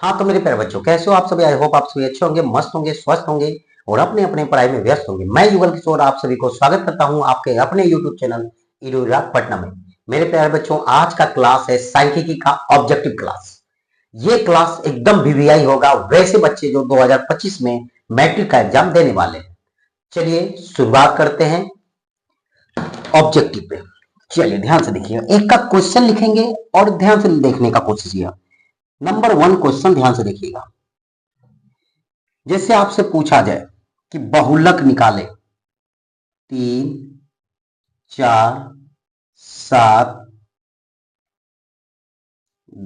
हाँ तो मेरे प्यारे बच्चों, कैसे हो आप सभी? आई होप आप सभी अच्छे होंगे, मस्त होंगे, स्वस्थ होंगे और अपने अपने पढ़ाई में व्यस्त होंगे। मैं युगल किशोर आप सभी को स्वागत करता हूं आपके अपने यूट्यूब चैनल इडोरा पटना में। मेरे प्यारे बच्चों, आज का क्लास है सांख्यिकी का ऑब्जेक्टिव क्लास। ये क्लास एकदम वीवीआई होगा वैसे बच्चे जो 2025 में मैट्रिक का एग्जाम देने वाले हैं। चलिए शुरुआत करते हैं ऑब्जेक्टिव पे। चलिए ध्यान से देखिएगा, एक का क्वेश्चन लिखेंगे और ध्यान से देखने का कोशिश किया। नंबर 1 क्वेश्चन ध्यान से देखिएगा। जैसे आपसे पूछा जाए कि बहुलक निकाले 3, 4, 7,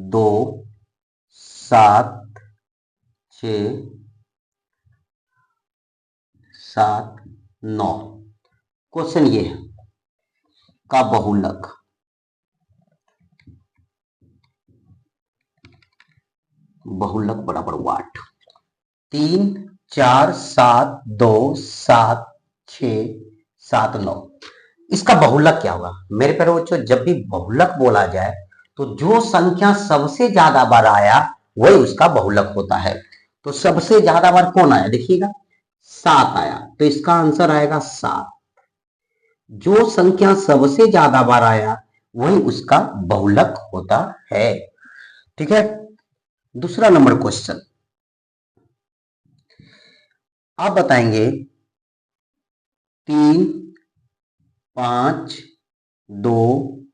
2, 7, 6, 7, 9। क्वेश्चन ये है का बहुलक बराबर वाट 3, 4, 7, 2, 7, 6, 7, 9। इसका बहुलक क्या होगा मेरे प्यारे बच्चों? जब भी बहुलक बोला जाए तो जो संख्या सबसे ज्यादा बार आया वही उसका बहुलक होता है। तो सबसे ज्यादा बार कौन आया? देखिएगा 7 आया, तो इसका आंसर आएगा 7। जो संख्या सबसे ज्यादा बार आया वही उसका बहुलक होता है। ठीक है, दूसरा नंबर क्वेश्चन आप बताएंगे 3, 5, 2,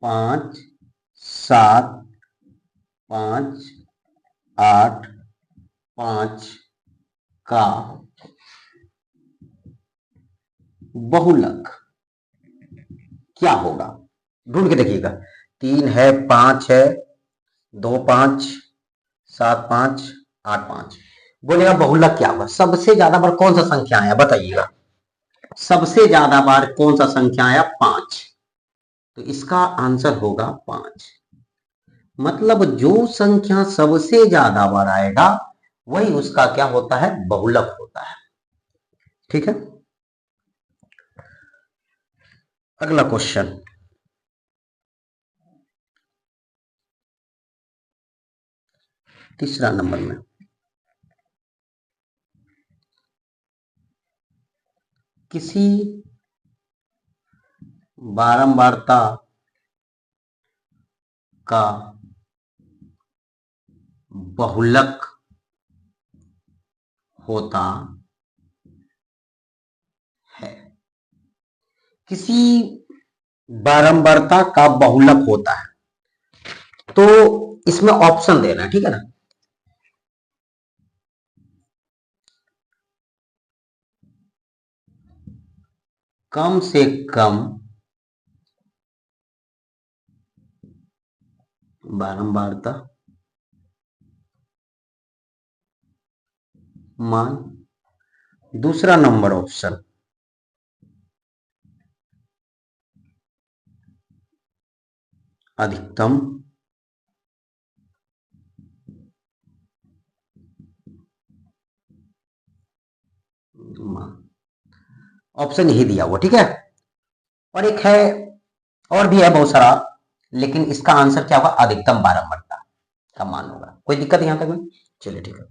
5, 7, 5, 8, 5 का बहुलक क्या होगा? ढूंढ के देखिएगा। 3 है, 5 है, 2 5, 7 5, 8 5। बोलेगा बहुलक क्या होगा? सबसे ज्यादा बार कौन सा संख्या आया बताइएगा। सबसे ज्यादा बार कौन सा संख्या आया? 5। तो इसका आंसर होगा 5। मतलब जो संख्या सबसे ज्यादा बार आएगा वही उसका क्या होता है? बहुलक होता है। ठीक है, अगला क्वेश्चन तीसरा नंबर में किसी बारंबारता का बहुलक होता है। किसी बारंबारता का बहुलक होता है तो इसमें ऑप्शन देना है, ठीक है ना। कम से कम बारंबारता मान। दूसरा नंबर ऑप्शन अधिकतम मान। ऑप्शन यही दिया हुआ, ठीक है। और एक है, और भी है बहुत सारा, लेकिन इसका आंसर क्या होगा? अधिकतम बारंबारता का मान होगा। कोई दिक्कत यहां तक में? चलिए ठीक है,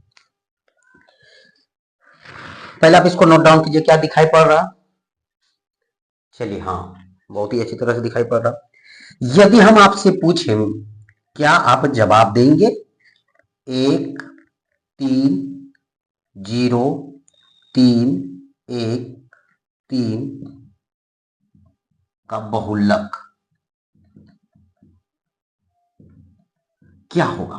पहले आप इसको नोट डाउन कीजिए। क्या दिखाई पड़ रहा? चलिए हाँ, बहुत ही अच्छी तरह से दिखाई पड़ रहा। यदि हम आपसे पूछें, क्या आप जवाब देंगे? 1, 3, 0, 3, 1, 3 का बहुलक क्या होगा?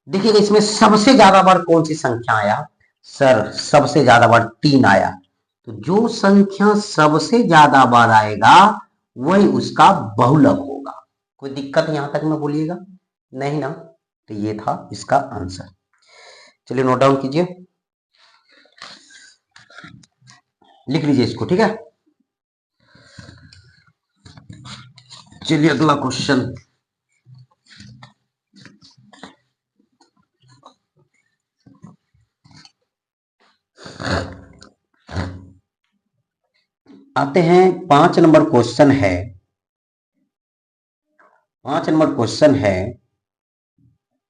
देखिएगा इसमें सबसे ज्यादा बार कौन सी संख्या आया? सर सबसे ज्यादा बार 3 आया। तो जो संख्या सबसे ज्यादा बार आएगा वही उसका बहुलक होगा। कोई दिक्कत यहां तक में बोलिएगा? नहीं ना। तो ये था इसका आंसर। चलिए नोट डाउन कीजिए, लिख लीजिए इसको, ठीक है। चलिए अगला क्वेश्चन आते हैं। 5 नंबर क्वेश्चन है। 5 नंबर क्वेश्चन है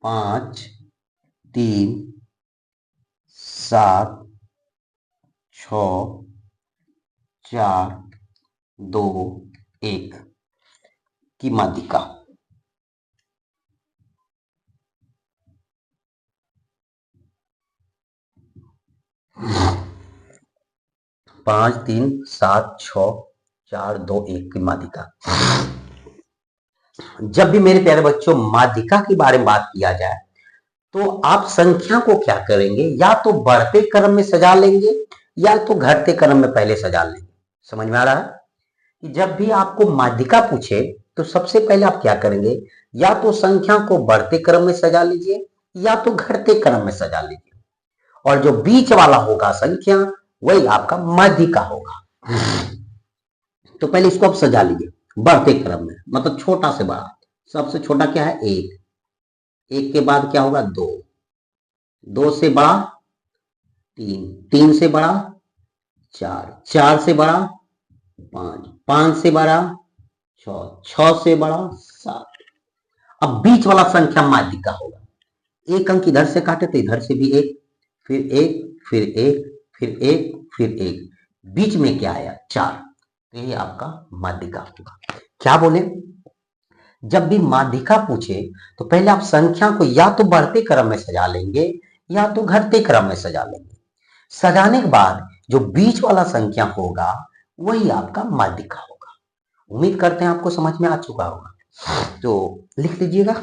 5, 3 7 6 4 2 1 की माध्यिका। 5 3 7 6 4 2 1 की माध्यिका। जब भी मेरे प्यारे बच्चों माध्यिका के बारे में बात किया जाए तो आप संख्या को क्या करेंगे, या तो बढ़ते क्रम में सजा लेंगे या तो घटते क्रम में पहले सजा लेंगे। समझ में आ रहा है कि जब भी आपको माध्यिका पूछे तो सबसे पहले आप क्या करेंगे, या तो संख्या को बढ़ते क्रम में सजा लीजिए या तो घटते क्रम में सजा लीजिए, और जो बीच वाला होगा संख्या वही आपका माध्यिका होगा। तो पहले इसको आप सजा लीजिए बढ़ते क्रम में, मतलब छोटा से बड़ा। सबसे छोटा क्या है? 1, 1 के बाद क्या होगा? 2, 2 से बड़ा 3, 3 से बड़ा 4, 4 से बड़ा 5, 5 से बड़ा 6, 6 से बड़ा 7। अब बीच वाला संख्या माध्यिका होगा। एक अंक इधर से काटे तो इधर से भी 1, फिर 1, फिर 1, फिर 1, फिर 1, बीच में क्या आया? 4। तो ये आपका माध्यिका होगा। क्या बोले? जब भी माध्यिका पूछे तो पहले आप संख्या को या तो बढ़ते क्रम में सजा लेंगे या तो घटते क्रम में सजा लेंगे। सजाने के बाद जो बीच वाला संख्या होगा वही आपका माध्यिका होगा। उम्मीद करते हैं आपको समझ में आ चुका होगा, तो लिख लीजिएगा।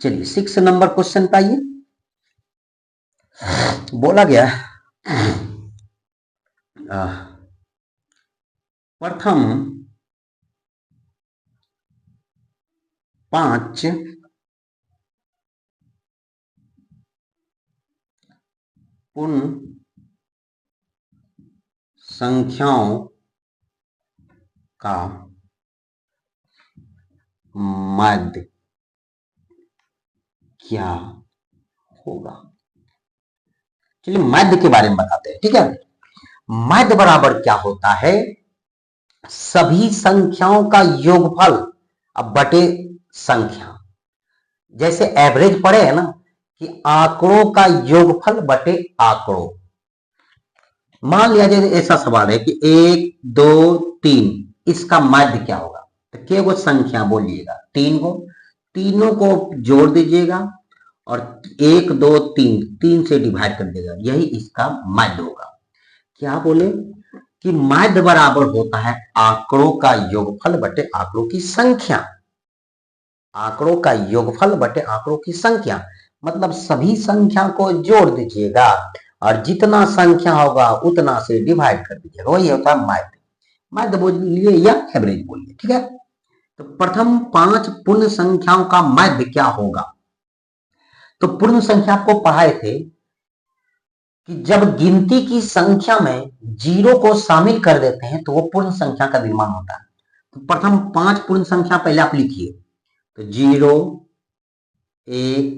चलिए 6 नंबर क्वेश्चन पे आइए। बोला गया प्रथम 5 पूर्ण संख्याओं का माध्य क्या होगा। चलिए माध्य के बारे में बताते हैं, ठीक है। माध्य बराबर क्या होता है? सभी संख्याओं का योगफल अब बटे संख्या। जैसे एवरेज पढ़े है ना कि आंकड़ों का योगफल बटे आंकड़ों। मान लिया जाए ऐसा सवाल है कि 1 2 3, इसका माध्य क्या होगा? तो केवल संख्या बोलिएगा 3 को, तीनों को जोड़ दीजिएगा और 1 2 3 3 से डिवाइड कर देगा, यही इसका माध्य होगा। क्या बोले कि माध्य बराबर होता है आंकड़ों का योगफल बटे आंकड़ों की संख्या। आंकड़ों का योगफल बटे आंकड़ों की संख्या मतलब सभी संख्या को जोड़ दीजिएगा और जितना संख्या होगा उतना से डिवाइड कर दीजिएगा, वही होता है माध्य। माध्य बोलिए या एवरेज बोलिए, ठीक है। तो प्रथम 5 पूर्ण संख्याओं का माध्य क्या होगा? तो पूर्ण संख्या आपको पढ़ाए थे कि जब गिनती की संख्या में 0 को शामिल कर देते हैं तो वो पूर्ण संख्या का निर्माण होता है। तो प्रथम 5 पूर्ण संख्या पहले आप लिखिए, तो 0 1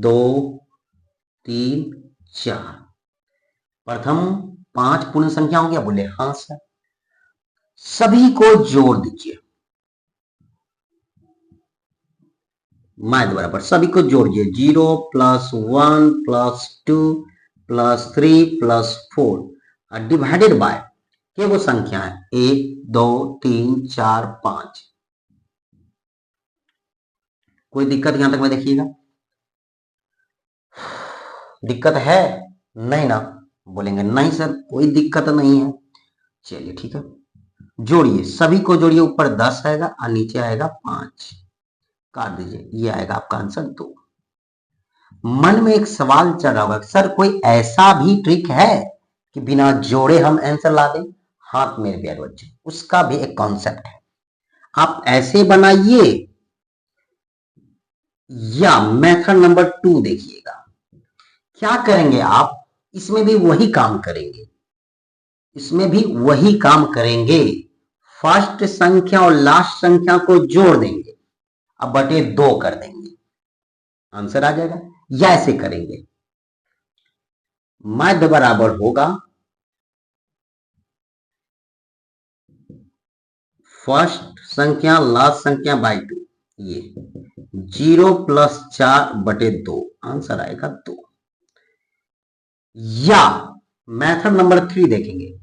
2 3 4 प्रथम 5 पूर्ण संख्या हो गया। बोले हाँ सर। सभी को जोड़ दीजिए, माध्य बराबर सभी को जोड़िए 0 + 1 + 2 + 3 + 4 और डिवाइडेड बाय क्या वो संख्या है 1 2 3 4 5। कोई दिक्कत यहां तक में देखिएगा? दिक्कत है? नहीं ना? बोलेंगे नहीं सर कोई दिक्कत नहीं है। चलिए ठीक है, जोड़िए, सभी को जोड़िए। ऊपर 10 आएगा और नीचे आएगा 5, काट दीजिए, ये आएगा आपका आंसर 2। मन में एक सवाल चल रहा होगा, सर कोई ऐसा भी ट्रिक है कि बिना जोड़े हम आंसर ला दें? हाँ मेरे प्यारे बच्चे, उसका भी एक कॉन्सेप्ट है। आप ऐसे बनाइए या मेथड नंबर 2 देखिएगा। क्या करेंगे आप? इसमें भी वही काम करेंगे, इसमें भी वही काम करेंगे। फर्स्ट संख्या और लास्ट संख्या को जोड़ देंगे, अब बटे 2 कर देंगे, आंसर आ जाएगा। या ऐसे करेंगे, माध्य बराबर होगा फर्स्ट संख्या लास्ट संख्या बाय 2, ये 0+4/2 आंसर आएगा 2। या मेथड नंबर 3 देखेंगे,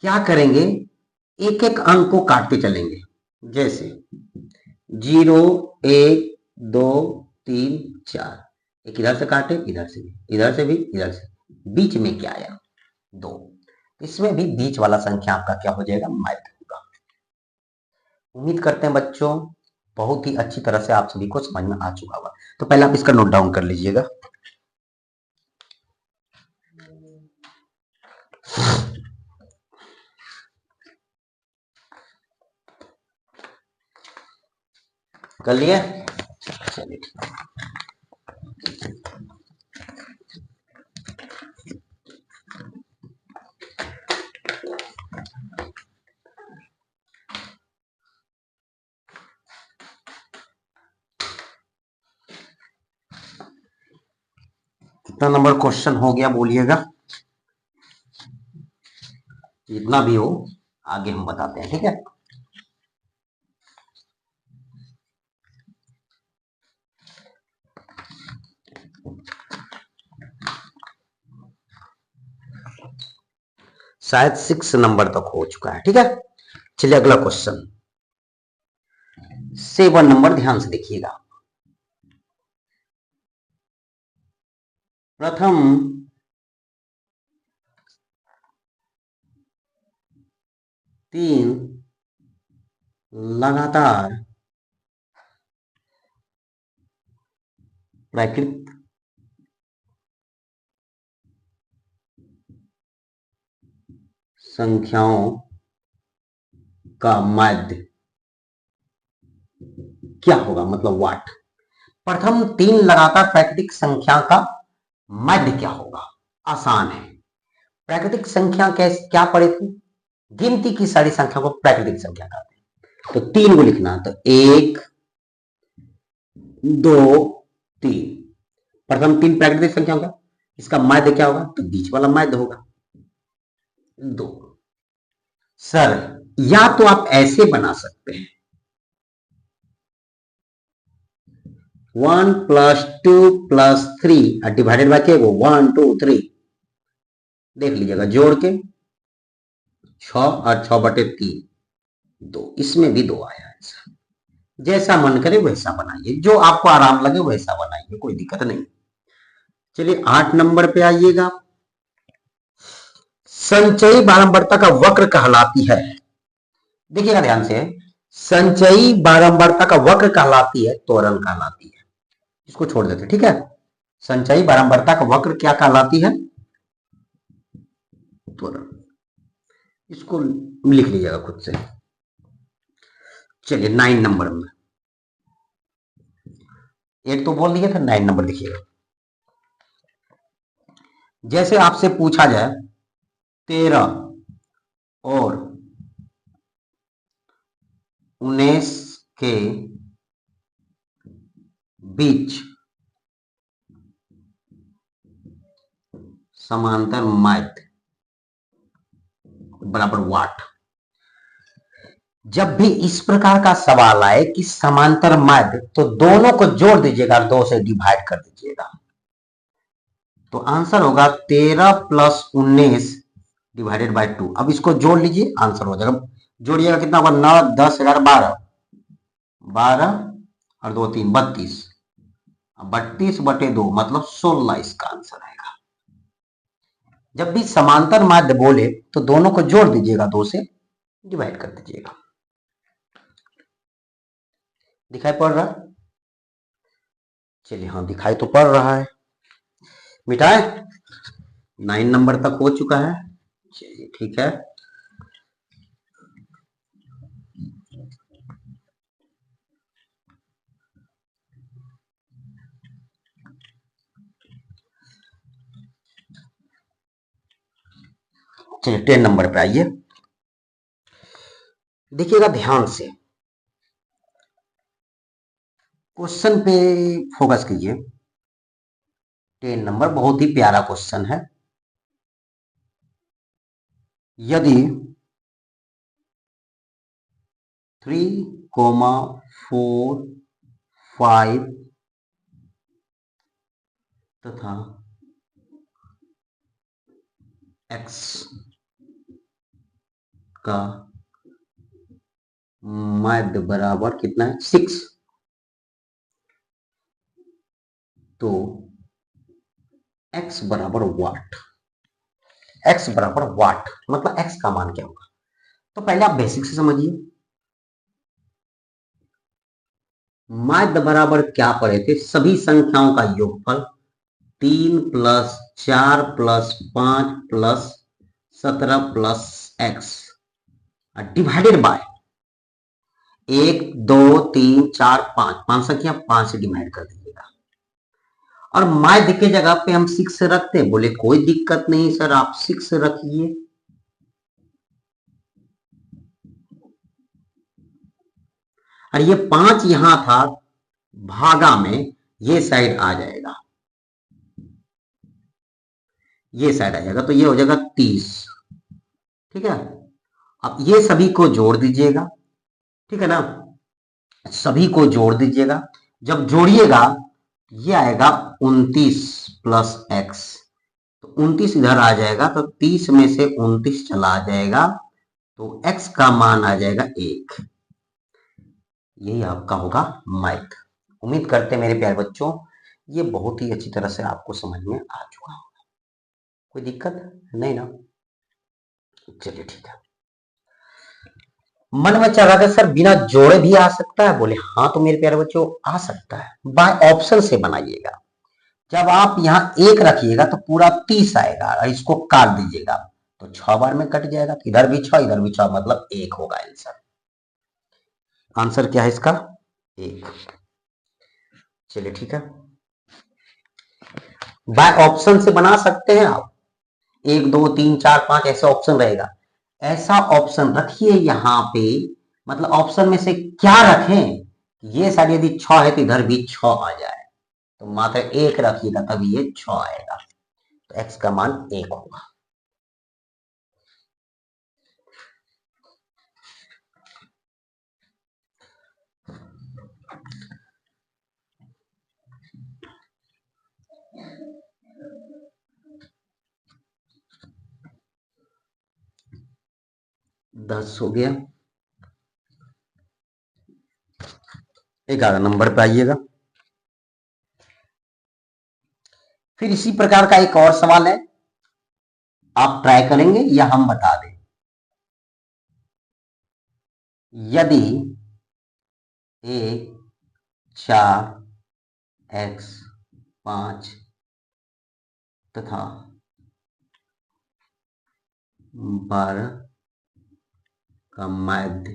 क्या करेंगे, एक एक अंक को काटते चलेंगे। जैसे 0, 1, 2, 3, 4, एक इधर से काटे, इधर से भी, इधर से भी, इधर से, बीच में क्या आया, 2। इसमें भी बीच वाला संख्या आपका क्या हो जाएगा, माध्य होगा। उम्मीद करते हैं बच्चों बहुत ही अच्छी तरह से आप सभी को समझ में आ चुका होगा। तो पहले आप इसका नोट डाउन कर लीजिएगा। कर लिए, चलिए ठीक है। कितना नंबर क्वेश्चन हो गया बोलिएगा, जितना भी हो आगे हम बताते हैं, ठीक है। शायद 6 नंबर तक हो चुका है, ठीक है। चलिए अगला क्वेश्चन 7 नंबर ध्यान से देखिएगा। प्रथम 3 लगातार प्राकृत संख्याओं का माध्य क्या होगा, मतलब वाट। प्रथम 3 लगातार प्राकृतिक संख्या का माध्य क्या होगा, आसान है। प्राकृतिक संख्या कैसे क्या पढ़े थे, गिनती की सारी संख्या को प्राकृतिक संख्या कहते हैं। तो 3 को लिखना, तो 1, 2, 3, प्रथम 3 प्राकृतिक संख्या होगा, इसका माध्य क्या होगा, तो बीच वाला माध्य होगा 2। सर या तो आप ऐसे बना सकते हैं, 1 + 2 + 3 डिवाइडेड बाय क्या, वो 1, 2, 3 देख लीजिएगा, जोड़ के 6 और 6/3 2, इसमें भी 2 आया आंसर। जैसा मन करे वैसा बनाइए, जो आपको आराम लगे वैसा बनाइए, कोई दिक्कत नहीं। चलिए 8 नंबर पे आइएगा। संचयी बारंबारता का वक्र कहलाती है, देखिएगा ध्यान से, संचयी बारंबारता का वक्र कहलाती है, त्वरण कहलाती है। इसको छोड़ देते, ठीक है। संचयी बारंबारता का वक्र क्या कहलाती है, त्वरण। इसको लिख लीजिएगा खुद से। चलिए 9 नंबर में, 8 तो बोल दिया था, 9 नंबर देखिएगा। जैसे आपसे पूछा जाए 13 और 19 के बीच समांतर माध्य बराबर वाट। जब भी इस प्रकार का सवाल आए कि समांतर माध्य, तो दोनों को जोड़ दीजिएगा, 2 से डिवाइड कर दीजिएगा, तो आंसर होगा 13 + 19 डिवाइडेड बाय 2। अब इसको जोड़ लीजिए, आंसर हो जाएगा। जोड़िएगा कितना होगा, 9, 10, 11, 12, 12 और 2, 3, 32, 32/2 मतलब 16 इसका आंसर आएगा। जब भी समांतर माध्य बोले तो दोनों को जोड़ दीजिएगा, 2 से डिवाइड कर दीजिएगा। दिखाई पड़ रहा है, चलिए हाँ दिखाई तो पड़ रहा है। मिटाए, 9 नंबर तक हो चुका है, चलिए ठीक है। चलिए 10 नंबर पे आइए, देखिएगा ध्यान से, क्वेश्चन पे फोकस कीजिए। 10 नंबर बहुत ही प्यारा क्वेश्चन है। यदि 3 कोमा 4 5 तथा x का माध्य बराबर कितना है 6। तो x बराबर वाट, x बराबर वाट मतलब x का मान क्या होगा। तो पहले आप बेसिक से समझिए, माध्य बराबर क्या पढ़े थे, सभी संख्याओं का योगफल 3 plus 4 plus 5 plus 17 plus x divided by 1 2 3 4 5, 5 संख्या 5 से डिवाइड कर दीजिएगा। और माध्य के जगह पे हम 6 रखते हैं, बोले कोई दिक्कत नहीं सर आप 6 रखिए। और ये 5 यहां था भागा में, ये साइड आ जाएगा, ये साइड आ जाएगा, तो ये हो जाएगा 30। ठीक है, अब ये सभी को जोड़ दीजिएगा, ठीक है ना, सभी को जोड़ दीजिएगा। जब जोड़िएगा ये आएगा 29 प्लस एक्स, तो 29 इधर आ जाएगा, तो 30 में से 29 चला आ जाएगा, तो x का मान आ जाएगा 1। यही आपका होगा मैथ। उम्मीद करते हैं मेरे प्यारे बच्चों ये बहुत ही अच्छी तरह से आपको समझ में आ चुका होगा, कोई दिक्कत नहीं ना। चलिए ठीक है। मन में चल रहा था सर बिना जोड़े भी आ सकता है, बोले हाँ तो मेरे प्यारे बच्चों आ सकता है, बाय ऑप्शन से बनाइएगा। जब आप यहाँ 1 रखिएगा तो पूरा 30 आएगा, और इसको काट दीजिएगा तो 6 बार में कट जाएगा, इधर भी 6 इधर भी 6, मतलब 1 होगा आंसर। आंसर क्या है इसका 1। चलिए ठीक है, बाय ऑप्शन से बना सकते हैं आप, 1 2 3 4 5 ऐसे ऑप्शन रहेगा, ऐसा ऑप्शन रखिए यहाँ पे, मतलब ऑप्शन में से क्या रखें, ये साइड यदि 6 है तो इधर भी 6 आ जाए, तो मात्र 1 रखिएगा तभी ये 6 आएगा, तो x का मान 1 होगा। दस हो गया, 11 नंबर पे आइएगा। फिर इसी प्रकार का एक और सवाल है, आप ट्राई करेंगे या हम बता दें। यदि 1 4 x 5 तथा 12 का माध्य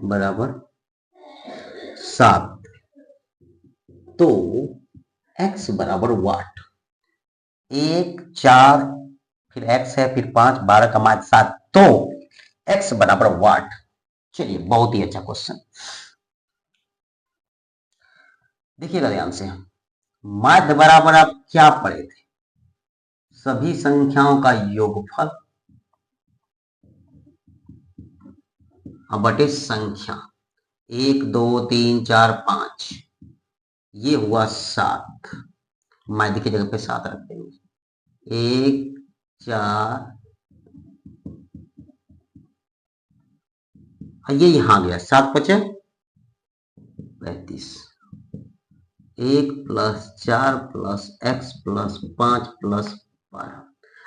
बराबर 7, तो x बराबर वाट। 1 4 फिर x है फिर 5 12 का माध्य 7, तो x बराबर वाट। चलिए बहुत ही अच्छा क्वेश्चन, देखिएगा ध्यान से। माध्य बराबर आप क्या पढ़े थे, सभी संख्याओं का योगफल बटे संख्या 1 2 3 4 5, ये हुआ 7, माध्य की जगह पे 7 रख देंगे। 1 4 ये यहां गया, 7 5 35, 1 plus 4 plus x plus 5 plus 12।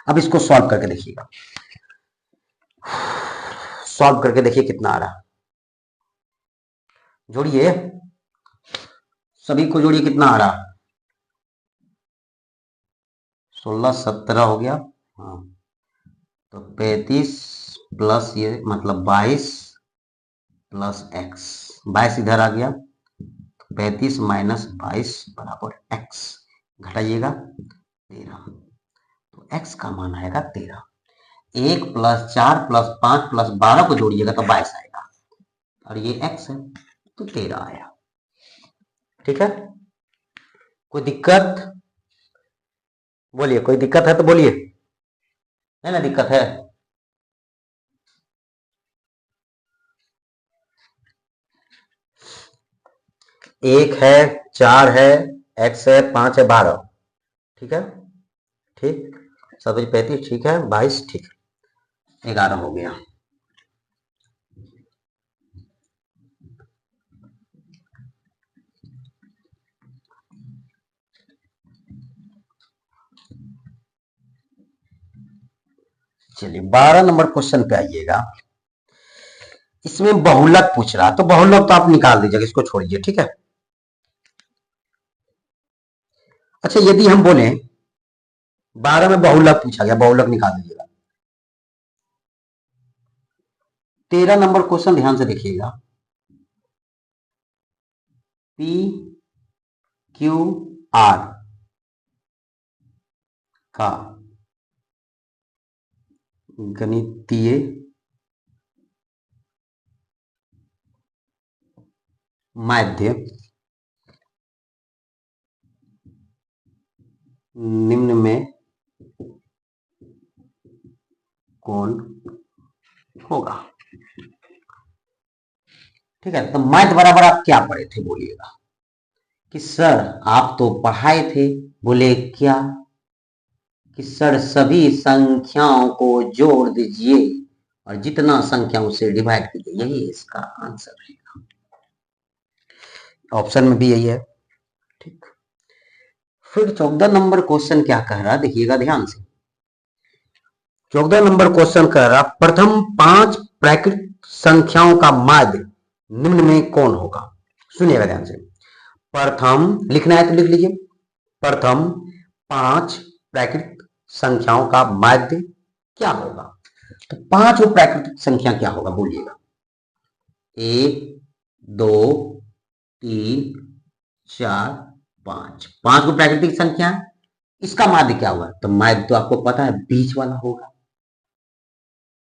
अब इसको सॉल्व करके देखिएगा, सॉल्व करके देखिए कितना आ रहा, जोड़िए सभी को जोड़िए, कितना आ रहा 16 17 हो गया, हाँ तो 35 प्लस ये मतलब 22 प्लस x, 22 इधर आ गया, 35 माइनस 22 बराबर x, घटाइएगा 13, तो x का मान आएगा 13। 1 प्लस 4 प्लस 5 प्लस 12 को जोड़िएगा तो 22 आएगा, और ये x है तो 13 आया। ठीक है, कोई दिक्कत बोलिए, कोई दिक्कत है तो बोलिए, है ना दिक्कत है। 1 है, 4 है, x है, 5 है, 12। ठीक है, ठीक। 7×5 ठीक है, 22 ठीक, 11 हो गया। चलिए 12 नंबर क्वेश्चन पे आइएगा। इसमें बहुलक पूछ रहा, तो बहुलक तो आप निकाल दीजिएगा, इसको छोड़िए। ठीक है। अच्छा, यदि हम बोले 12 में बहुलक पूछा गया, बहुलक निकाल दीजिएगा। 13 नंबर क्वेश्चन ध्यान से देखिएगा। पी क्यू आर का गणितीय माध्य निम्न में कौन होगा। ठीक है, तो माध्य बराबर आप क्या पढ़े थे बोलिएगा। कि सर आप तो पढ़ाए थे। बोले क्या। कि सर सभी संख्याओं को जोड़ दीजिए और जितना संख्याओं से डिवाइड कीजिए, यही इसका आंसर है। ऑप्शन में भी यही है। ठीक। फिर 14 नंबर क्वेश्चन क्या कह रहा, देखिएगा ध्यान से। 14 नंबर क्वेश्चन कह रहा, प्रथम 5 प्राकृत संख्याओं का माध्य निम्न में कौन होगा। सुनिएगा ध्यान से। प्रथम लिखना है तो लिख लीजिए। प्रथम 5 प्राकृत संख्याओं का माध्य क्या होगा। तो 5 प्राकृतिक संख्या क्या होगा बोलिएगा। 1 2 3 4 5, 5 को प्राकृतिक संख्या है। इसका माध्य क्या होगा, तो माध्य तो आपको पता है बीच वाला होगा।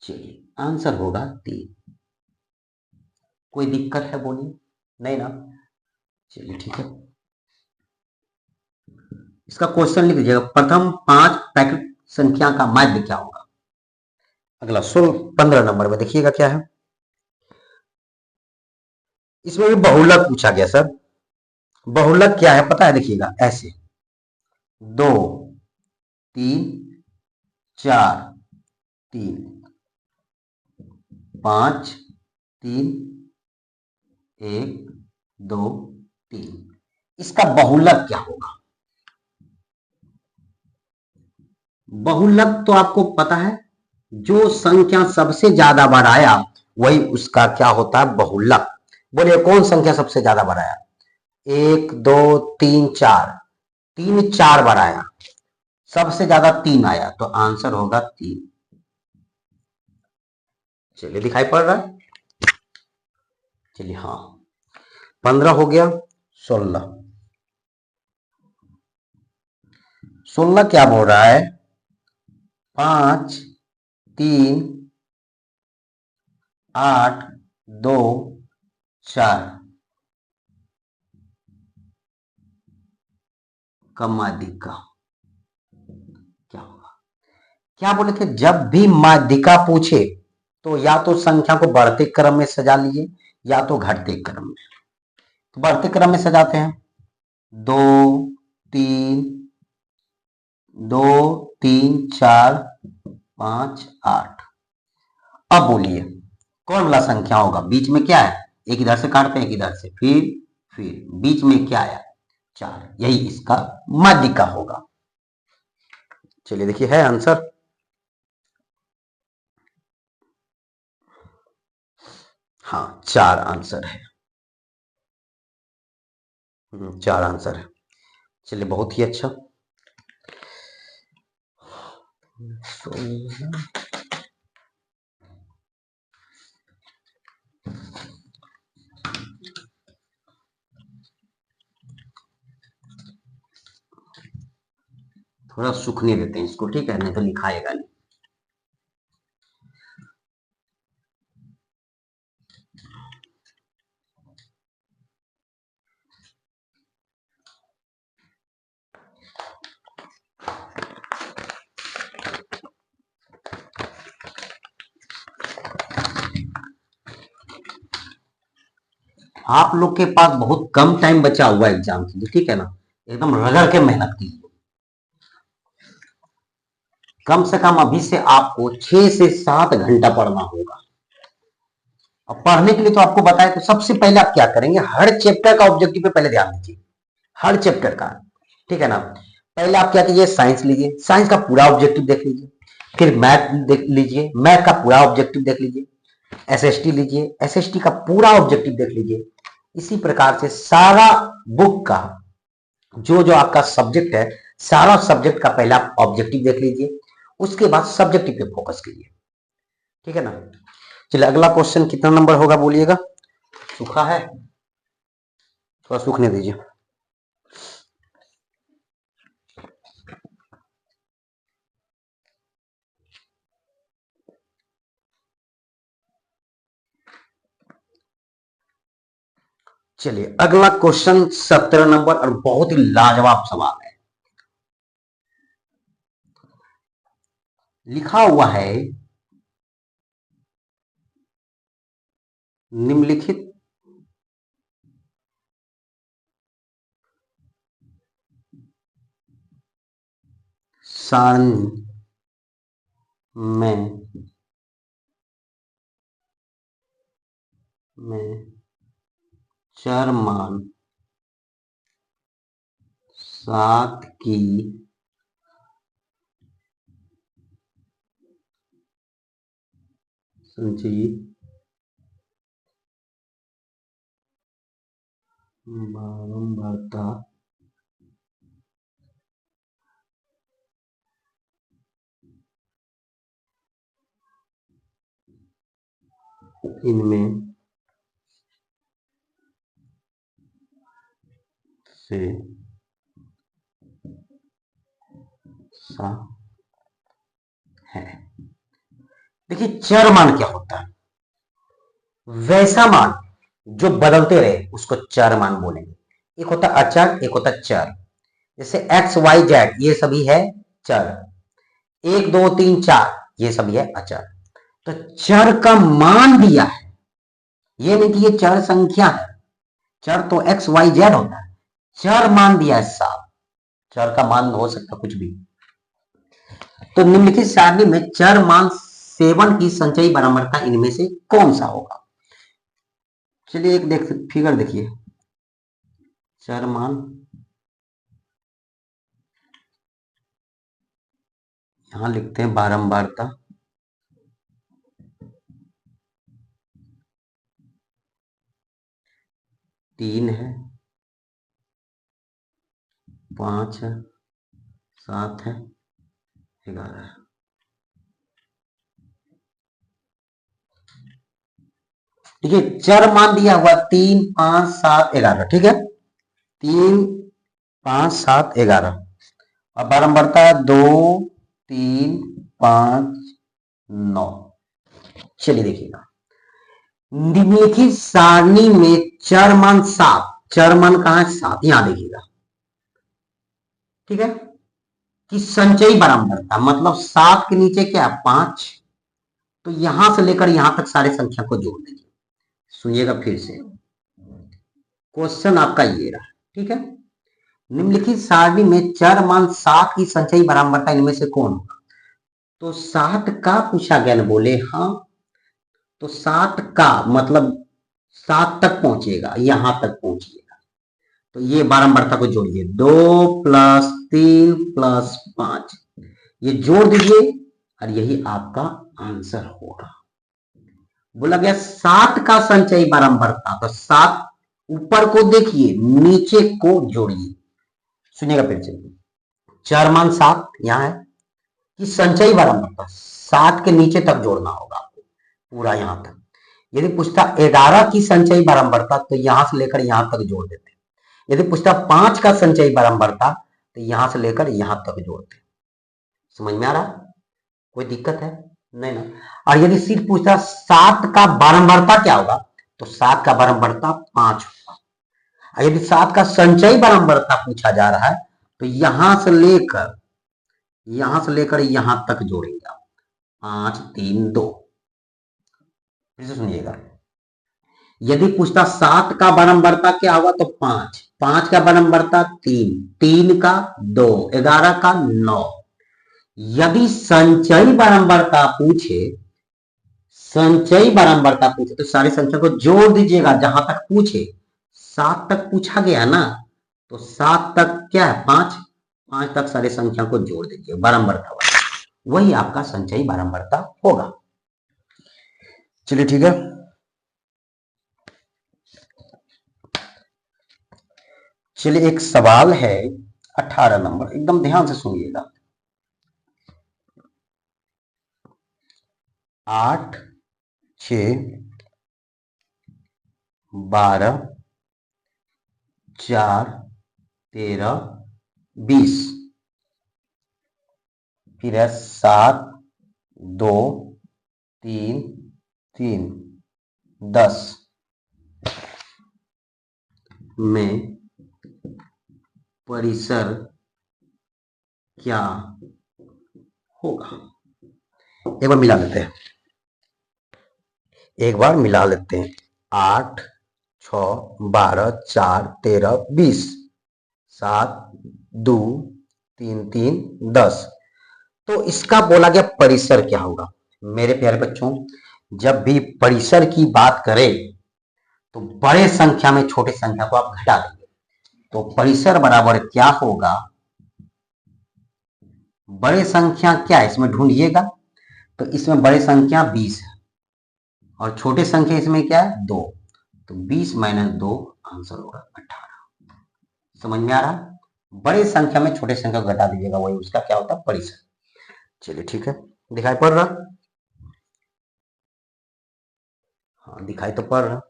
चलिए आंसर होगा 3। कोई दिक्कत है बोलिए, नहीं ना। चलिए ठीक है, इसका क्वेश्चन लिख लीजिएगा। प्रथम 5 प्राकृतिक संख्या का माध्य क्या होगा। अगला 15 नंबर में देखिएगा क्या है। इसमें भी बहुलक पूछा गया सर। बहुलक क्या है पता है, देखिएगा ऐसे 2 3 4 3 5 3 1 2 3, इसका बहुलक क्या होगा। बहुलक तो आपको पता है, जो संख्या सबसे ज्यादा बार आया वही उसका क्या होता है, बहुलक। बोलिए कौन संख्या सबसे ज्यादा बार आया। 1 2 3 4, 3 4 बार आया, सबसे ज्यादा 3 आया, तो आंसर होगा 3। चलिए दिखाई पड़ रहा है। चलिए हाँ, 15 हो गया। 16 16 क्या बोल रहा है, 5 3 8 2 4 का माध्यिका क्या होगा। क्या बोले थे, जब भी माध्यिका पूछे तो या तो संख्या को बढ़ते क्रम में सजा लीजिए या तो घटते क्रम में। तो बढ़ते क्रम में सजाते हैं। 2 3 2 3 4 5 8। अब बोलिए कौन वाला संख्या होगा, बीच में क्या है, एक इधर से काटते हैं एक इधर से, फिर बीच में क्या आया 4, यही इसका माध्यिका होगा। चलिए देखिए है आंसर। हाँ 4 आंसर है। 4 आंसर है। चलिए बहुत ही अच्छा। थोड़ा सूखने देते हैं इसको, ठीक है, नहीं तो लिखाएगा नहीं। आप लोग के पास बहुत कम टाइम बचा हुआ है एग्जाम के लिए, ठीक है ना, एकदम रगड़ के मेहनत कीजिए। कम से कम अभी से आपको 6 से 7 घंटा पढ़ना होगा। अब पढ़ने के लिए तो आपको बताया, तो सबसे पहले आप क्या करेंगे, हर चैप्टर का ऑब्जेक्टिव पे पहले ध्यान दीजिए, हर चैप्टर का, ठीक है ना। पहले आप क्या कीजिए, साइंस लीजिए, साइंस का पूरा ऑब्जेक्टिव देख लीजिए। फिर मैथ देख लीजिए, मैथ का पूरा ऑब्जेक्टिव देख लीजिए। एसएसटी लीजिए, एसएसटी का पूरा ऑब्जेक्टिव देख लीजिए। इसी प्रकार से सारा बुक का जो जो आपका सब्जेक्ट है, सारा सब्जेक्ट का पहला ऑब्जेक्टिव देख लीजिए, उसके बाद सब्जेक्टिव पे फोकस कीजिए, ठीक है ना। चलिए अगला क्वेश्चन कितना नंबर होगा बोलिएगा। सूखा है, थोड़ा सूखने दीजिए। चलिए अगला क्वेश्चन 17 नंबर और बहुत ही लाजवाब सवाल है। लिखा हुआ है, निम्नलिखित सारणी में चर मान 7 की संचयी बारंबारता इनमें से सा है। देखिए चर मान क्या होता है, वैसा मान जो बदलते रहे उसको चर मान बोलेंगे। एक होता अचर, एक होता चर। जैसे एक्स वाई जेड ये सभी है चर, 1 2 3 4 ये सभी है अचर। तो चर का मान दिया है, ये नहीं कि ये चर संख्या है, चर तो एक्स वाई जेड होता है, चर मान दिया है 7। चर का मान हो सकता कुछ भी। तो निम्नलिखित सारणी में चर मान 7 की संचयी बारंबारता इनमें से कौन सा होगा। चलिए एक देख फिगर देखिए, चर मान यहां लिखते हैं बारंबारता, तीन है, 5 है, 7 है, 11 है। देखिए चर मान दिया हुआ 3 5 7 11, ठीक है, 3 5 7 11 और बारंबारता है 2 3 5 9। चलिए देखिएगा, निम्नलिखित सारणी में चर मान 7, चर मान कहां है 7, यहां देखिएगा, ठीक है, कि संचयी बारंबारता मतलब 7 के नीचे क्या है 5, तो यहां से लेकर यहां तक सारे संख्या को जोड़ दीजिए। सुनिएगा फिर से, क्वेश्चन आपका ये रहा, ठीक है। निम्नलिखित सारणी में चर मान 7 की संचयी बारंबारता इनमें से कौन होगा। तो 7 का पूछा गया ना, बोले हाँ, तो 7 का मतलब 7 तक पहुंचेगा, यहां तक पहुंचिएगा। तो ये बारंबारता को जोड़िए, 2 प्लस 3 प्लस 5, ये जोड़ दीजिए और यही आपका आंसर होगा। बोला गया 7 का संचयी बारंबारता, तो 7 ऊपर को देखिए, नीचे को जोड़िए। सुनिएगा फिर से, चर मान 7 यहां है, कि संचयी बारंबारता 7 के नीचे तक जोड़ना होगा आपको पूरा यहां तक। यदि पूछता 11 की संचयी बारंबारता तो यहां से लेकर यहां तक जोड़ देते। यदि पूछता 5 का संचयी बारंबारता तो यहां से लेकर यहां तक जोड़ते। समझ में आ रहा, कोई दिक्कत है नहीं ना। और यदि सिर्फ पूछता 7 का बारंबारता क्या होगा, तो 7 का बारंबारता 5 होगा। और यदि 7 का संचयी बारंबारता पूछा जा रहा है तो यहां से लेकर यहां तक जोड़ेंगे आप, 5 3 2। फिर से सुनिएगा, यदि पूछता 7 का बारंबारता क्या होगा तो 5, 5 का बारंबारता 3, 3 का 2, 11 का 9। यदि संचयी बारंबारता पूछे, संचयी बारंबारता पूछे तो सारी संख्या को जोड़ दीजिएगा जहां तक पूछे। 7 तक पूछा गया ना, तो 7 तक क्या है 5, 5 तक सारी संख्या को जोड़ दीजिए बारंबारता वाला, वही आपका संचयी बारंबारता होगा। चलिए ठीक है। चलिए एक सवाल है 18 नंबर, एकदम ध्यान से सुनिएगा। 8, 6, 12, 4, 13, 20, फिर है 7, 2, 3, 3, 10 में परिसर क्या होगा। एक बार मिला लेते हैं, एक बार मिला लेते हैं। 8, 6, 12, 4, 13, 20, 7, 2, 3, 3, 10। तो इसका बोला गया परिसर क्या होगा। मेरे प्यारे बच्चों, जब भी परिसर की बात करें तो बड़े संख्या में छोटे संख्या को आप घटा देंगे। तो परिसर बराबर क्या होगा, बड़े संख्या क्या है इसमें ढूंढिएगा। तो इसमें बड़े संख्या 20 है और छोटे संख्या इसमें क्या है 2, तो 20 माइनस 2 आंसर होगा 18। समझ में आ रहा। बड़े संख्या में छोटे संख्या को घटा दीजिएगा, वही उसका क्या होता है परिसर। चलिए ठीक है, दिखाई पड़ रहा। हाँ दिखाई तो पड़ रहा।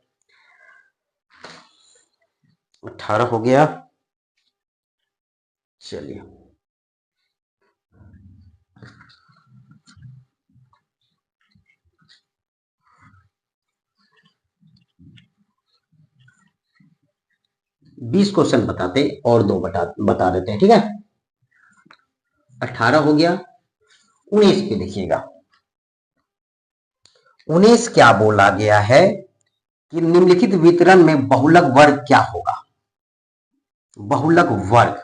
18 हो गया। चलिए बीस क्वेश्चन बताते और दो बता देते हैं, ठीक है। 18 हो गया। 19 पे देखिएगा। 19 क्या बोला गया है कि निम्नलिखित वितरण में बहुलक वर्ग क्या होगा। बहुलक वर्ग,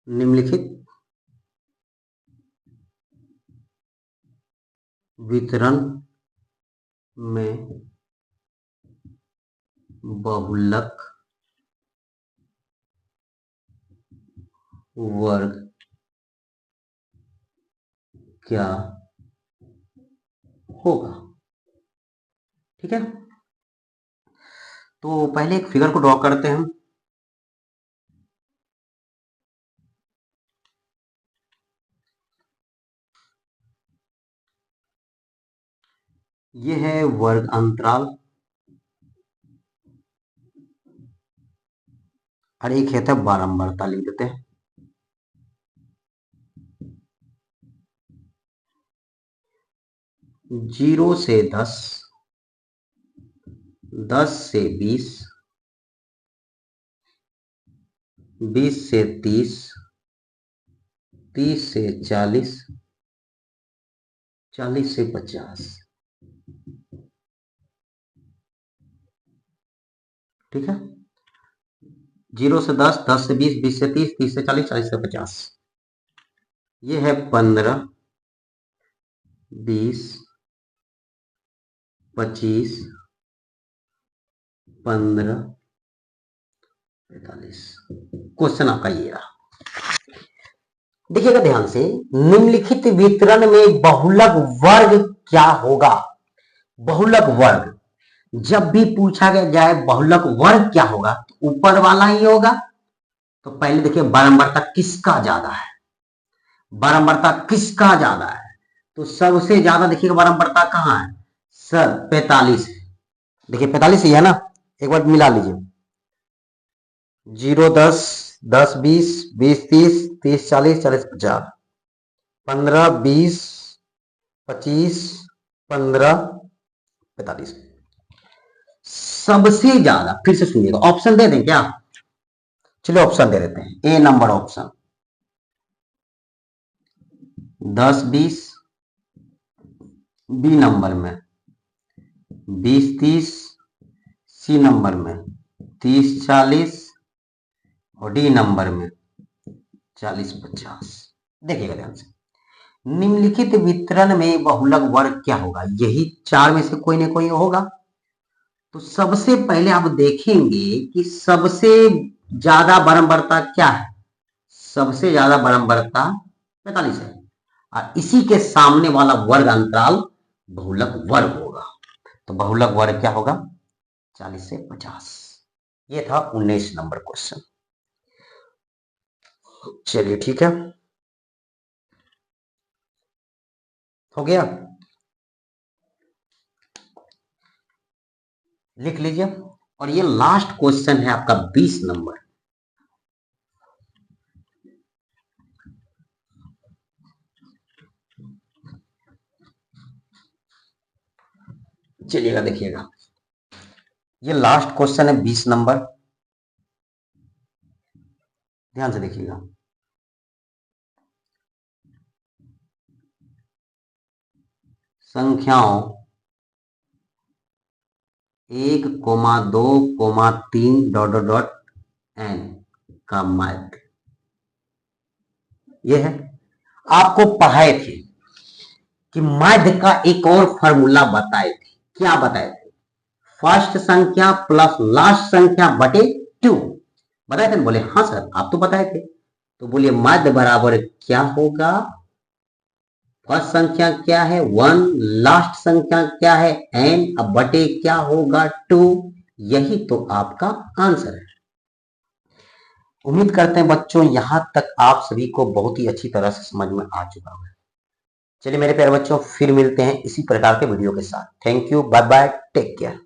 निम्नलिखित वितरण में बहुलक वर्ग क्या होगा, ठीक है। तो पहले एक फिगर को ड्रॉ करते हैं हम। ये है वर्ग अंतराल और एक है बारंबारता, लिख देते हैं। जीरो से 10, 10 से 20, 20 से 30, 30 से 40, 40 से 50, ठीक है। 0 से 10, 10 से 20, 20 से 30, 30 से 40, 40 से 50। ये है 15, 20, 25, 15, 45। क्वेश्चन आपका ये रहा। देखिएगा ध्यान से, निम्नलिखित वितरण में बहुलक वर्ग क्या होगा। बहुलक वर्ग जब भी पूछा गया जाए बहुलक वर्ग क्या होगा तो ऊपर वाला ही होगा। तो पहले देखिए बारंबारता किसका ज्यादा है, बारंबारता किसका ज्यादा है। तो सबसे ज्यादा देखिएगा बारंबारता कहां है सर, 45 है। देखिए 45 ही है ना, एक बार मिला लीजिए। 0 10, 10 20, 20 30, 30 40, 40 50, 15 20, 25, 15 45। सबसे ज्यादा, फिर से सुनिएगा, ऑप्शन दे दें क्या? चलिए ऑप्शन दे देते हैं। ए नंबर ऑप्शन 10 20, बी नंबर में 20 30, सी नंबर में 30 40 और डी नंबर में 40 50। देखिएगा ध्यान से, निम्नलिखित वितरण में बहुलक वर्ग क्या होगा? यही चार में से कोई ना कोई होगा। तो सबसे पहले आप देखेंगे कि सबसे ज्यादा बारंबारता क्या है। सबसे ज्यादा बारंबारता 45 है और इसी के सामने वाला वर्ग अंतराल बहुलक वर्ग होगा। तो बहुलक वर्ग क्या होगा? 40 से 50। ये था 19 नंबर क्वेश्चन। चलिए ठीक है, हो गया, लिख लीजिए। और ये लास्ट क्वेश्चन है आपका 20 नंबर। चलिएगा देखिएगा, ये लास्ट क्वेश्चन है 20 नंबर, ध्यान से देखिएगा। संख्याओं 1, 2, 3 डॉट डॉट डॉट एन का माध्य ये है। आपको पढ़ाए थे कि माध्य का एक और फॉर्मूला बताए थे। क्या बताए थे? फर्स्ट संख्या प्लस लास्ट संख्या बटे 2 बताए थे। बोले हाँ सर आप तो बताए थे। तो बोलिए माध्य बराबर क्या होगा? फर्स्ट संख्या क्या है 1, लास्ट संख्या क्या है n, अब बटे क्या होगा 2। यही तो आपका आंसर है। उम्मीद करते हैं बच्चों यहां तक आप सभी को बहुत ही अच्छी तरह से समझ में आ चुका है। चलिए मेरे प्यारे बच्चों, फिर मिलते हैं इसी प्रकार के वीडियो के साथ। Thank you, bye bye, take care.